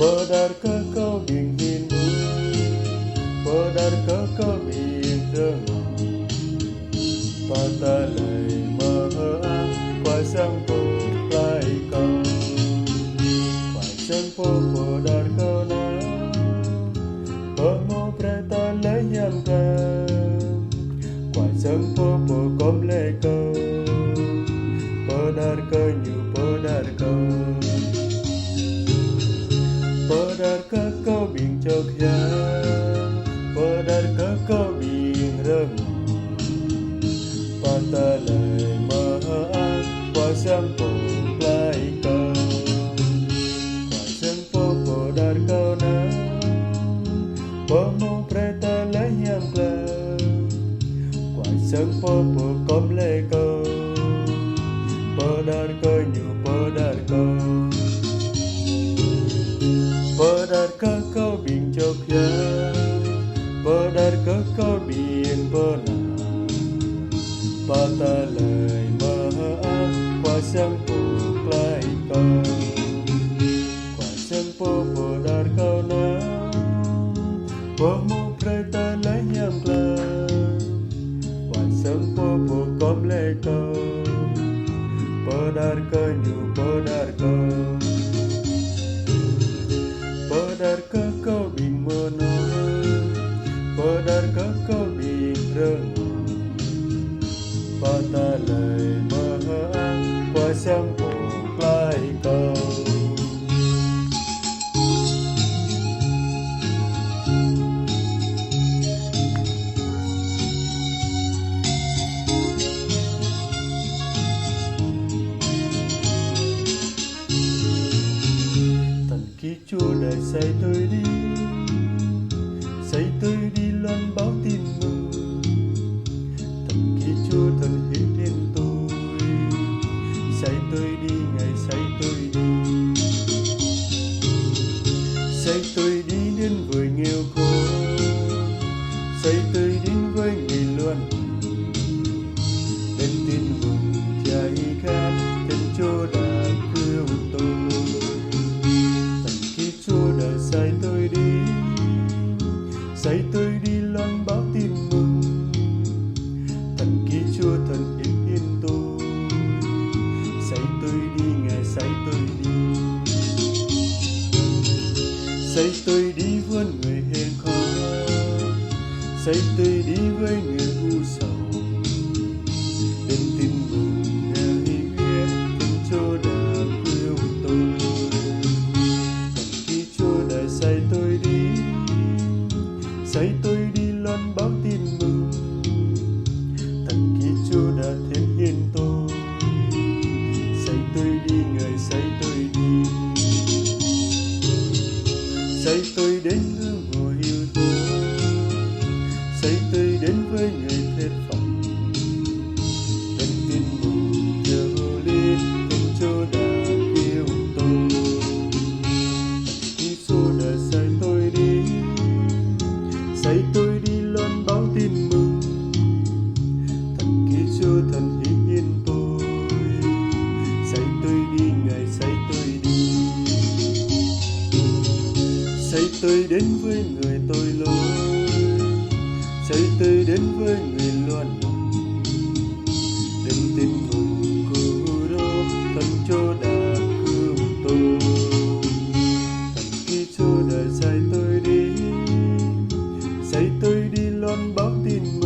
Podarkah kau bimbingku, podarkah kau bimbingku, patah lai maha kuasang po lai kau, kuasang po podar kau na, pemo preta lai yam kau, kuasang po kom lai kau, podarkah nyu podarkah. Podarkah kau bing chok ya, podarkah kau bing rem, patah lai maha kuasang po lai kau, kuasang po podar kau na, pemo preta lai yam kau, kuasang po kom lai kau, podarkah nyu podarkah. Podarkah kau bing chok ya, podarkah kau bing pona, patah lai maha kuasang po lai kau, kuasang po podar kau na, pemo preta lai yam kau, kuasang po kom lai kau, podarkah nyu podarkah. Podarkah kau bing mono, podarkah kau bing rengo, patah lai maha kuasang po lai kau. Khi Chúa đã xây tôi đi loan báo tin mừng. Thần khi Chúa thần hiện đến tôi, xây tôi đi ngày xây tôi đi đến với nghèo khổ, xây tôi đến với người loan đến tin mừng chạy khát tên Chúa đã cứu tôi. Xây tôi đi loan báo tin mừng, thần khi Chúa thần hiển tôi, xây tôi đi ngày xây tôi đi với người hèn khó, xây tôi đi với người u sầu, đến tin mừng ngày biết thần Chúa đã cứu tôi. Thần khi Chúa đã xây tôi đi loan báo tin mừng, thần khi Chúa đã thiên hiền tôi, xây tôi đi người xây tôi đến hương ngồi yêu thương, xây tôi đến với người thết phận, đến tin mừng chờ lý thần Chúa đã cứu tôi. Thần khi Chúa đã xây tôi đi loan báo tin mừng, thần khi Chúa thần hiển tôi, xây tôi đi ngày xây tôi đến với người tội lỗi, xây tôi đến với người loan lòng, đến tin mừng cứu độ thần Chúa đã cứu tôi. Thần khi Chúa đã xây tôi đi loan báo tin mừng.